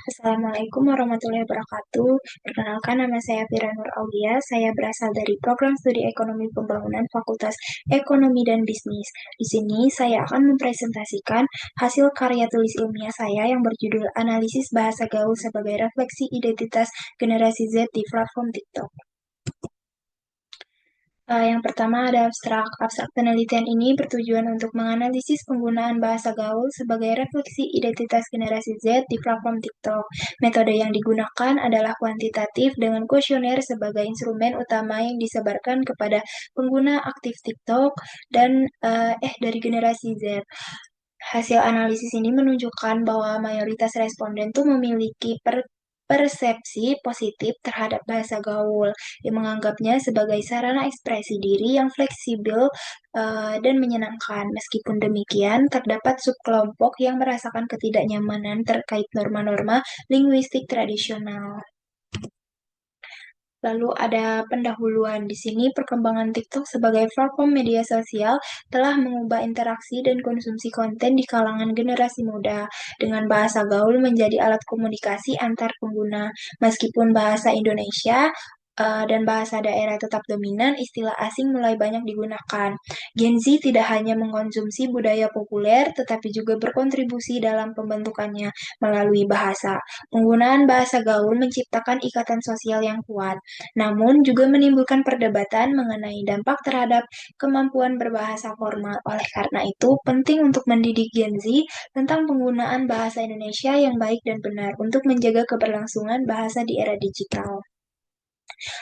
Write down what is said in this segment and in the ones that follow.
Assalamualaikum warahmatullahi wabarakatuh. Perkenalkan, nama saya Fira Nur Aulia. Saya berasal dari Program Studi Ekonomi Pembangunan Fakultas Ekonomi dan Bisnis. Di sini saya akan mempresentasikan hasil karya tulis ilmiah saya yang berjudul Analisis Bahasa Gaul sebagai Refleksi Identitas Generasi Z di Platform TikTok. Yang pertama ada abstrak. Abstrak penelitian ini bertujuan untuk menganalisis penggunaan bahasa gaul sebagai refleksi identitas generasi Z di platform TikTok. Metode yang digunakan adalah kuantitatif dengan kuesioner sebagai instrumen utama yang disebarkan kepada pengguna aktif TikTok dan dari generasi Z. Hasil analisis ini menunjukkan bahwa mayoritas responden tuh memiliki persepsi positif terhadap bahasa gaul yang menganggapnya sebagai sarana ekspresi diri yang fleksibel dan menyenangkan. Meskipun demikian, terdapat subkelompok yang merasakan ketidaknyamanan terkait norma-norma linguistik tradisional. Lalu ada pendahuluan. Di sini perkembangan TikTok sebagai platform media sosial telah mengubah interaksi dan konsumsi konten di kalangan generasi muda dengan bahasa gaul menjadi alat komunikasi antar pengguna. Meskipun bahasa Indonesia dan bahasa daerah tetap dominan, istilah asing mulai banyak digunakan. Gen Z tidak hanya mengkonsumsi budaya populer, tetapi juga berkontribusi dalam pembentukannya melalui bahasa. Penggunaan bahasa gaul menciptakan ikatan sosial yang kuat, namun juga menimbulkan perdebatan mengenai dampak terhadap kemampuan berbahasa formal. Oleh karena itu, penting untuk mendidik Gen Z tentang penggunaan bahasa Indonesia yang baik dan benar untuk menjaga keberlangsungan bahasa di era digital.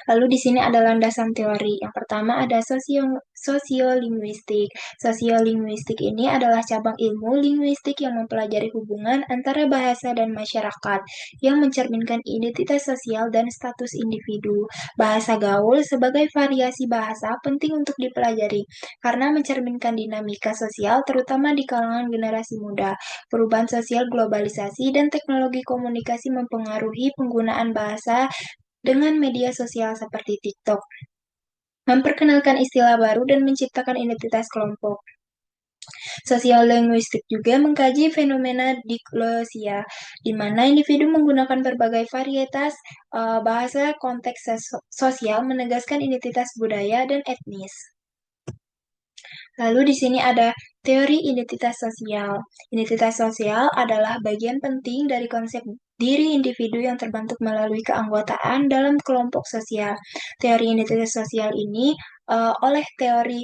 Lalu di sini ada landasan teori. Yang pertama ada sosiolinguistik. Sosiolinguistik ini adalah cabang ilmu linguistik yang mempelajari hubungan antara bahasa dan masyarakat yang mencerminkan identitas sosial dan status individu. Bahasa gaul sebagai variasi bahasa penting untuk dipelajari karena mencerminkan dinamika sosial terutama di kalangan generasi muda. Perubahan sosial, globalisasi, dan teknologi komunikasi mempengaruhi penggunaan bahasa dengan media sosial seperti TikTok, memperkenalkan istilah baru dan menciptakan identitas kelompok. Sosiolinguistik juga mengkaji fenomena diglosia, di mana individu menggunakan berbagai varietas bahasa konteks sosial menegaskan identitas budaya dan etnis. Lalu di sini ada teori identitas sosial. Identitas sosial adalah bagian penting dari konsep diri individu yang terbentuk melalui keanggotaan dalam kelompok sosial. Teori identitas sosial ini oleh teori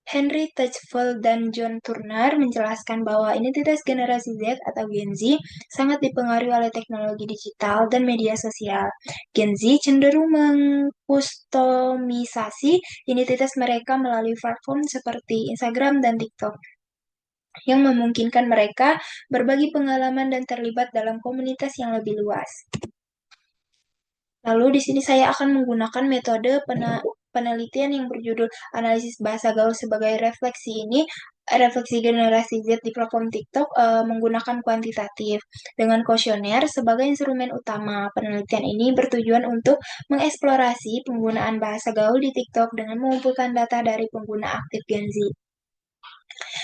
Henry Tejfel dan John Turner menjelaskan bahwa identitas generasi Z atau Gen Z sangat dipengaruhi oleh teknologi digital dan media sosial. Gen Z cenderung mengkustomisasi identitas mereka melalui platform seperti Instagram dan TikTok yang memungkinkan mereka berbagi pengalaman dan terlibat dalam komunitas yang lebih luas. Lalu di sini saya akan menggunakan metode penelitian yang berjudul analisis bahasa gaul sebagai refleksi ini, refleksi generasi Z di platform TikTok menggunakan kuantitatif dengan kuesioner sebagai instrumen utama. Penelitian ini bertujuan untuk mengeksplorasi penggunaan bahasa gaul di TikTok dengan mengumpulkan data dari pengguna aktif Gen Z.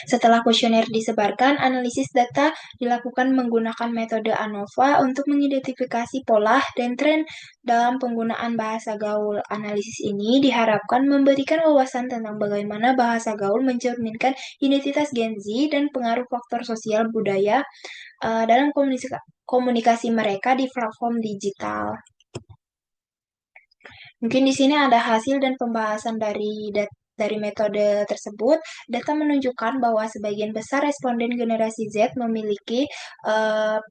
Setelah kuesioner disebarkan, analisis data dilakukan menggunakan metode ANOVA untuk mengidentifikasi pola dan tren dalam penggunaan bahasa gaul. Analisis ini diharapkan memberikan wawasan tentang bagaimana bahasa gaul mencerminkan identitas Gen Z dan pengaruh faktor sosial budaya dalam komunikasi mereka di platform digital. Mungkin di sini ada hasil dan pembahasan dari metode tersebut. Data menunjukkan bahwa sebagian besar responden generasi Z memiliki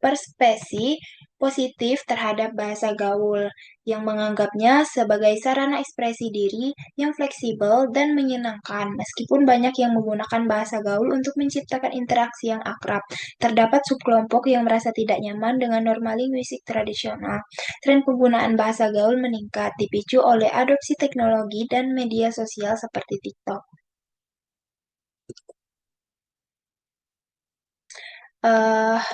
perspektif positif terhadap bahasa gaul yang menganggapnya sebagai sarana ekspresi diri yang fleksibel dan menyenangkan. Meskipun banyak yang menggunakan bahasa gaul untuk menciptakan interaksi yang akrab, terdapat subkelompok yang merasa tidak nyaman dengan norma linguistik tradisional. Tren penggunaan bahasa gaul meningkat, dipicu oleh adopsi teknologi dan media sosial seperti TikTok.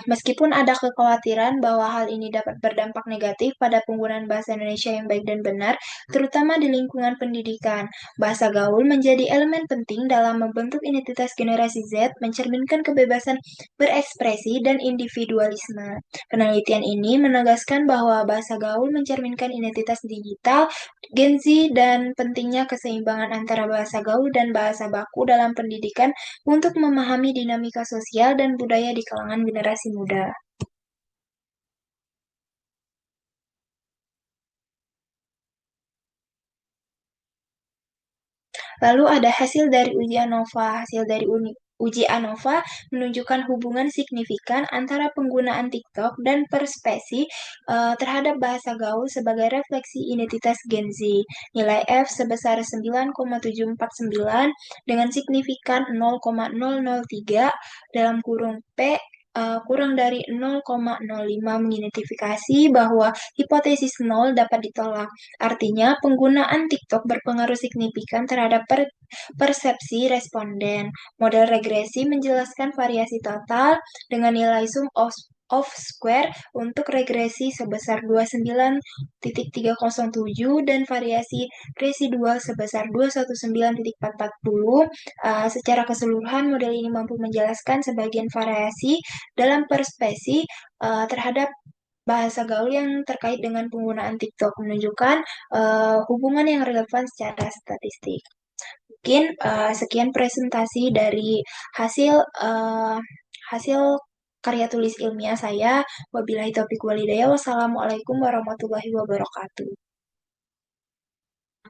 Meskipun ada kekhawatiran bahwa hal ini dapat berdampak negatif pada penggunaan bahasa Indonesia yang baik dan benar, terutama di lingkungan pendidikan, bahasa gaul menjadi elemen penting dalam membentuk identitas generasi Z, mencerminkan kebebasan berekspresi dan individualisme. Penelitian ini menegaskan bahwa bahasa gaul mencerminkan identitas digital Gen Z dan pentingnya keseimbangan antara bahasa gaul dan bahasa baku dalam pendidikan untuk memahami dinamika sosial dan budaya di kalangan generasi muda. Lalu ada hasil dari uji ANOVA. Hasil dari uji ANOVA menunjukkan hubungan signifikan antara penggunaan TikTok dan perspesi terhadap bahasa gaul sebagai refleksi identitas Gen Z. Nilai F sebesar 9,749 dengan signifikan 0,003 dalam kurung P kurang dari 0,05 mengidentifikasi bahwa hipotesis nol dapat ditolak. Artinya, penggunaan TikTok berpengaruh signifikan terhadap persepsi responden. Model regresi menjelaskan variasi total dengan nilai sum of square untuk regresi sebesar 29.307 dan variasi residual sebesar 219.440. Secara keseluruhan, model ini mampu menjelaskan sebagian variasi dalam perspesi terhadap bahasa gaul yang terkait dengan penggunaan TikTok menunjukkan hubungan yang relevan secara statistik. Mungkin sekian presentasi dari hasil hasil karya tulis ilmiah saya. Wabillahi taufiq walhidayah. Wassalamualaikum warahmatullahi wabarakatuh.